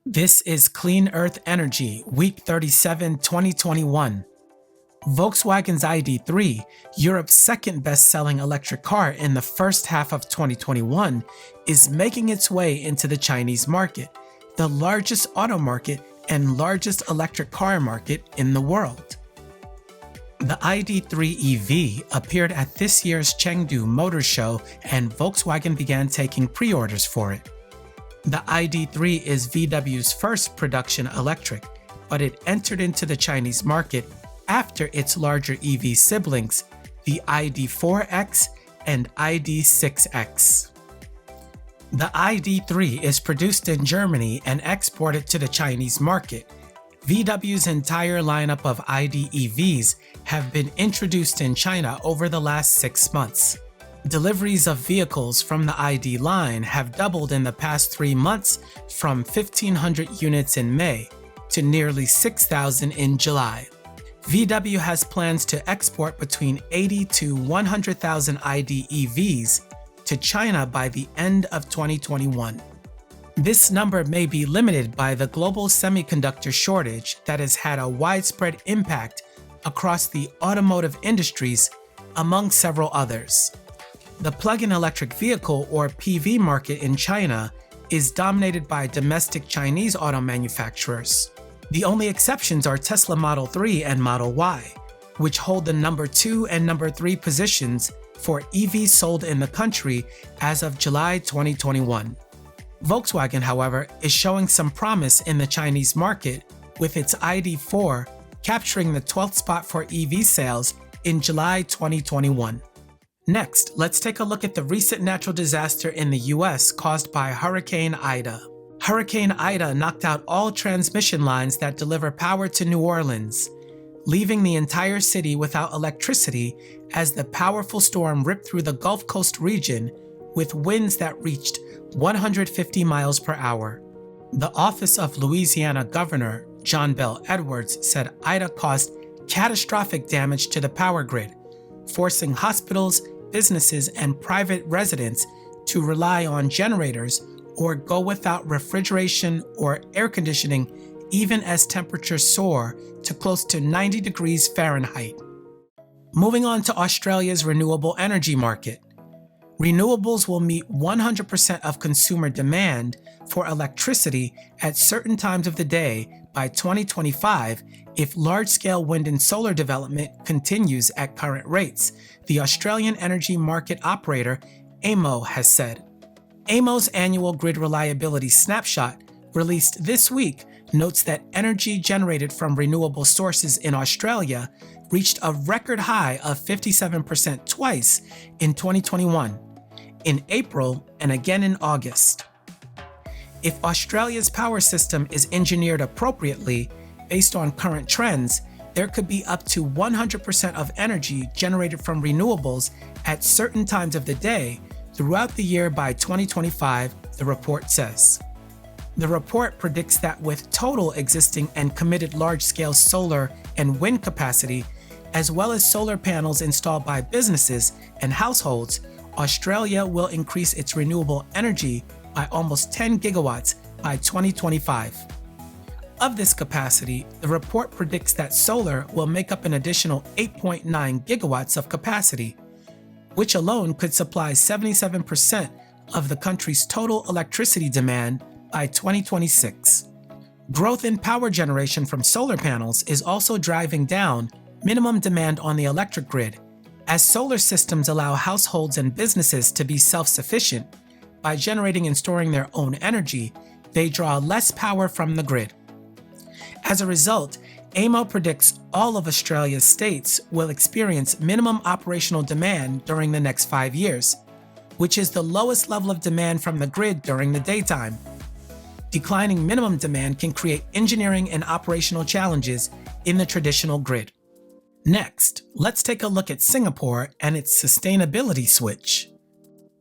This is Clean Earth Energy, Week 37, 2021. Volkswagen's ID.3, Europe's second best-selling electric car in the first half of 2021, is making its way into the Chinese market, the largest auto market and largest electric car market in the world. The ID.3 EV appeared at this year's Chengdu Motor Show, and Volkswagen began taking pre-orders for it. The ID.3 is VW's first production electric, but it entered into the Chinese market after its larger EV siblings, the ID.4X and ID.6X. The ID.3 is produced in Germany and exported to the Chinese market. VW's entire lineup of ID EVs have been introduced in China over the last 6 months. Deliveries of vehicles from the ID line have doubled in the past 3 months, from 1,500 units in May to nearly 6,000 in July. VW has plans to export between 80 to 100,000 ID EVs to China by the end of 2021. This number may be limited by the global semiconductor shortage that has had a widespread impact across the automotive industries, among several others. The plug-in electric vehicle or PV market in China is dominated by domestic Chinese auto manufacturers. The only exceptions are Tesla Model 3 and Model Y, which hold the number 2 and number 3 positions for EVs sold in the country as of July 2021. Volkswagen, however, is showing some promise in the Chinese market, with its ID.4 capturing the 12th spot for EV sales in July 2021. Next, let's take a look at the recent natural disaster in the US caused by Hurricane Ida. Hurricane Ida knocked out all transmission lines that deliver power to New Orleans, leaving the entire city without electricity as the powerful storm ripped through the Gulf Coast region with winds that reached 150 miles per hour. The Office of Louisiana Governor John Bel Edwards said Ida caused catastrophic damage to the power grid, forcing hospitals, businesses, and private residents to rely on generators or go without refrigeration or air conditioning even as temperatures soar to close to 90 degrees Fahrenheit. Moving on to Australia's renewable energy market. Renewables will meet 100% of consumer demand for electricity at certain times of the day by 2025 if large-scale wind and solar development continues at current rates, the Australian energy market operator AEMO has said. AEMO's annual grid reliability snapshot, released this week, notes that energy generated from renewable sources in Australia reached a record high of 57% twice in 2021, in April and again in August. If Australia's power system is engineered appropriately, based on current trends, there could be up to 100% of energy generated from renewables at certain times of the day throughout the year by 2025, the report says. The report predicts that with total existing and committed large-scale solar and wind capacity, as well as solar panels installed by businesses and households, Australia will increase its renewable energy by almost 10 gigawatts by 2025. Of this capacity, the report predicts that solar will make up an additional 8.9 gigawatts of capacity, which alone could supply 77% of the country's total electricity demand by 2026. Growth in power generation from solar panels is also driving down minimum demand on the electric grid, as solar systems allow households and businesses to be self-sufficient. By generating and storing their own energy, they draw less power from the grid. As a result, AEMO predicts all of Australia's states will experience minimum operational demand during the next 5 years, which is the lowest level of demand from the grid during the daytime. Declining minimum demand can create engineering and operational challenges in the traditional grid. Next, let's take a look at Singapore and its sustainability switch.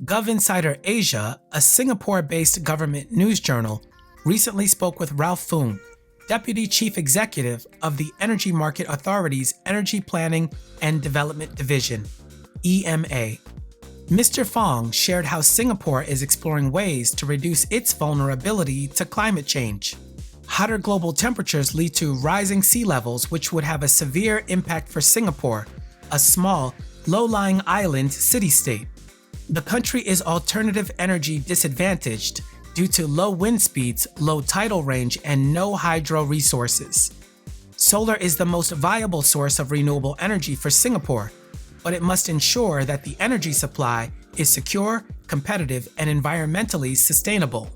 GovInsider Asia, a Singapore-based government news journal, recently spoke with Ralph Foong, Deputy Chief Executive of the Energy Market Authority's Energy Planning and Development Division, EMA. Mr. Fong shared how Singapore is exploring ways to reduce its vulnerability to climate change. Hotter global temperatures lead to rising sea levels, which would have a severe impact for Singapore, a small, low-lying island city-state. The country is alternative energy disadvantaged due to low wind speeds, low tidal range, and no hydro resources. Solar is the most viable source of renewable energy for Singapore, but it must ensure that the energy supply is secure, competitive, and environmentally sustainable.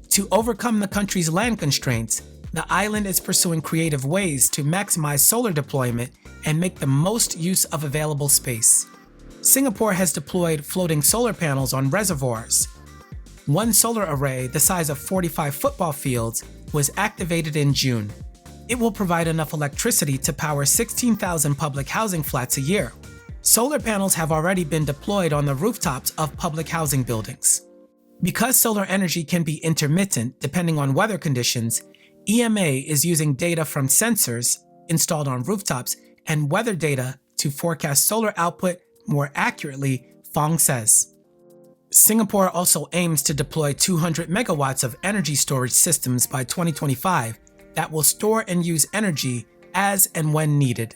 To overcome the country's land constraints, the island is pursuing creative ways to maximize solar deployment and make the most use of available space. Singapore has deployed floating solar panels on reservoirs. One solar array the size of 45 football fields was activated in June. It will provide enough electricity to power 16,000 public housing flats a year. Solar panels have already been deployed on the rooftops of public housing buildings. Because solar energy can be intermittent depending on weather conditions, EMA is using data from sensors installed on rooftops and weather data to forecast solar output more accurately, Fong says. Singapore also aims to deploy 200 megawatts of energy storage systems by 2025 that will store and use energy as and when needed.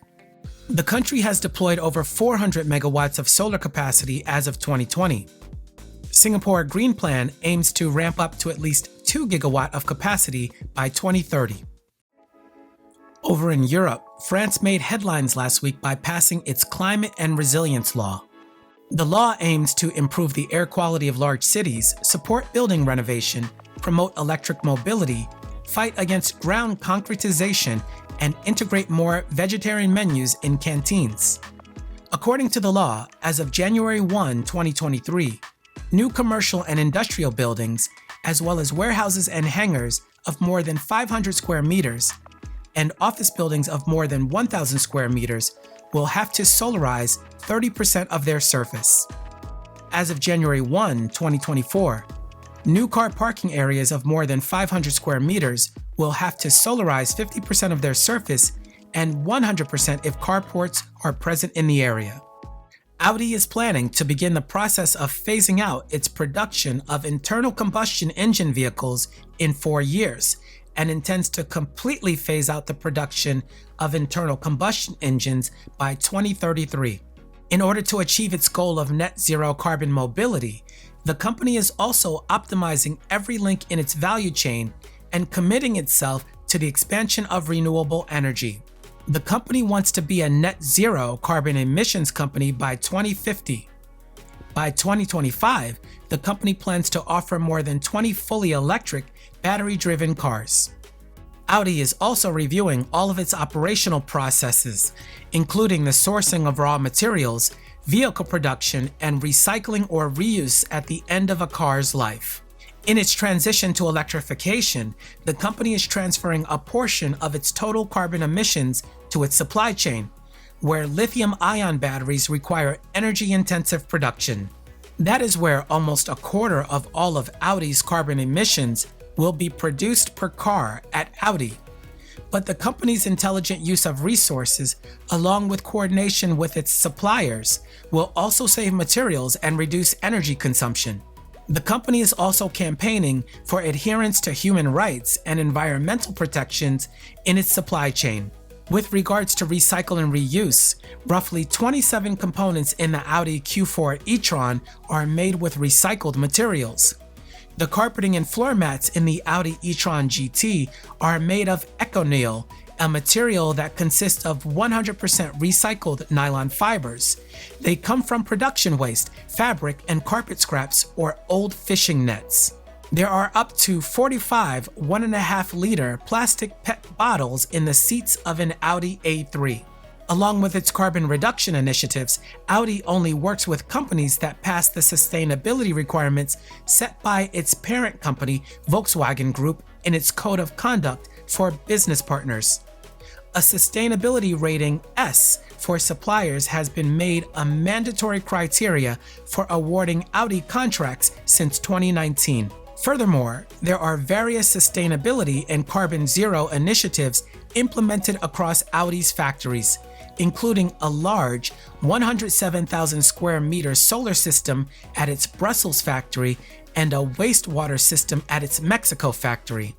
The country has deployed over 400 megawatts of solar capacity as of 2020. Singapore Green Plan aims to ramp up to at least 2 gigawatt of capacity by 2030. Over in Europe, France made headlines last week by passing its Climate and Resilience Law. The law aims to improve the air quality of large cities, support building renovation, promote electric mobility, fight against ground concretization, and integrate more vegetarian menus in canteens. According to the law, as of January 1, 2023, new commercial and industrial buildings, as well as warehouses and hangars of more than 500 square meters, and office buildings of more than 1,000 square meters will have to solarize 30% of their surface. As of January 1, 2024, new car parking areas of more than 500 square meters will have to solarize 50% of their surface and 100% if carports are present in the area. Audi is planning to begin the process of phasing out its production of internal combustion engine vehicles in 4 years and intends to completely phase out the production of internal combustion engines by 2033. In order to achieve its goal of net zero carbon mobility, the company is also optimizing every link in its value chain and committing itself to the expansion of renewable energy. The company wants to be a net zero carbon emissions company by 2050. By 2025, the company plans to offer more than 20 fully electric, battery-driven cars. Audi is also reviewing all of its operational processes, including the sourcing of raw materials, vehicle production, and recycling or reuse at the end of a car's life. In its transition to electrification, the company is transferring a portion of its total carbon emissions to its supply chain, where lithium-ion batteries require energy-intensive production. That is where almost a quarter of all of Audi's carbon emissions will be produced per car at Audi. But the company's intelligent use of resources, along with coordination with its suppliers, will also save materials and reduce energy consumption. The company is also campaigning for adherence to human rights and environmental protections in its supply chain. With regards to recycle and reuse, roughly 27 components in the Audi Q4 e-tron are made with recycled materials. The carpeting and floor mats in the Audi e-tron GT are made of ECONYL, a material that consists of 100% recycled nylon fibers. They come from production waste, fabric, and carpet scraps or old fishing nets. There are up to 45 1.5-liter plastic PET bottles in the seats of an Audi A3. Along with its carbon reduction initiatives, Audi only works with companies that pass the sustainability requirements set by its parent company, Volkswagen Group, in its code of conduct for business partners. A sustainability rating S for suppliers has been made a mandatory criteria for awarding Audi contracts since 2019. Furthermore, there are various sustainability and carbon zero initiatives implemented across Audi's factories, including a large 107,000 square meter solar system at its Brussels factory and a wastewater system at its Mexico factory.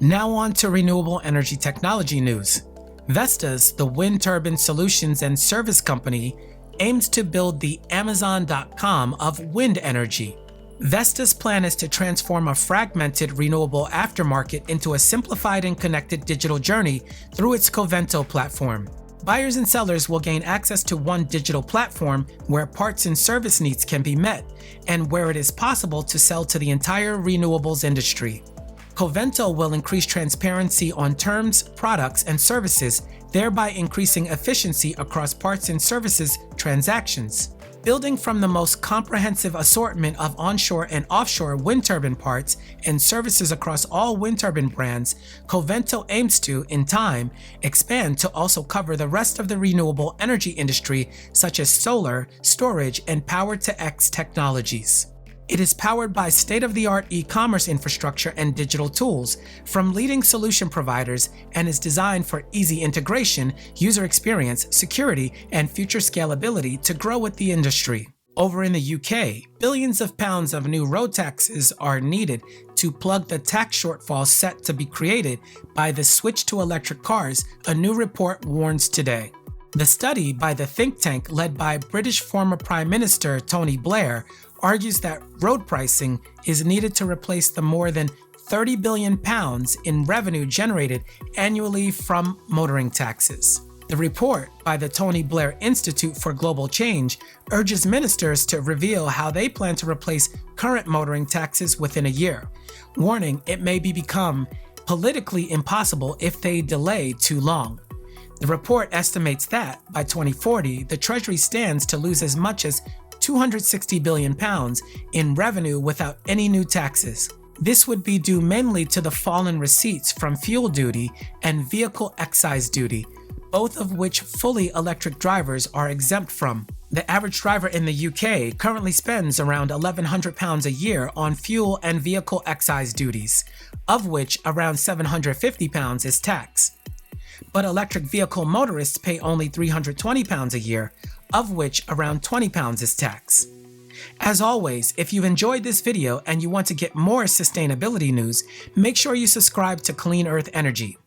Now on to renewable energy technology news. Vestas, the wind turbine solutions and service company, aims to build the Amazon.com of wind energy. Vestas' plan is to transform a fragmented renewable aftermarket into a simplified and connected digital journey through its Covento platform. Buyers and sellers will gain access to one digital platform where parts and service needs can be met, and where it is possible to sell to the entire renewables industry. Covento will increase transparency on terms, products, and services, thereby increasing efficiency across parts and services transactions. Building from the most comprehensive assortment of onshore and offshore wind turbine parts and services across all wind turbine brands, Covento aims to, in time, expand to also cover the rest of the renewable energy industry, such as solar, storage, and power-to-X technologies. It is powered by state-of-the-art e-commerce infrastructure and digital tools from leading solution providers and is designed for easy integration, user experience, security, and future scalability to grow with the industry. Over in the UK, billions of pounds of new road taxes are needed to plug the tax shortfall set to be created by the switch to electric cars, a new report warns today. The study by the think tank led by British former Prime Minister Tony Blair argues that road pricing is needed to replace the more than £30 billion in revenue generated annually from motoring taxes. The report by the Tony Blair Institute for Global Change urges ministers to reveal how they plan to replace current motoring taxes within a year, warning it may become politically impossible if they delay too long. The report estimates that, by 2040, the Treasury stands to lose as much as £260 billion in revenue without any new taxes. This would be due mainly to the fall in receipts from fuel duty and vehicle excise duty, both of which fully electric drivers are exempt from. The average driver in the UK currently spends around £1,100 a year on fuel and vehicle excise duties, of which around £750 is tax. But electric vehicle motorists pay only £320 a year, of which around £20 is tax. As always, if you enjoyed this video and you want to get more sustainability news, make sure you subscribe to Clean Earth Energy.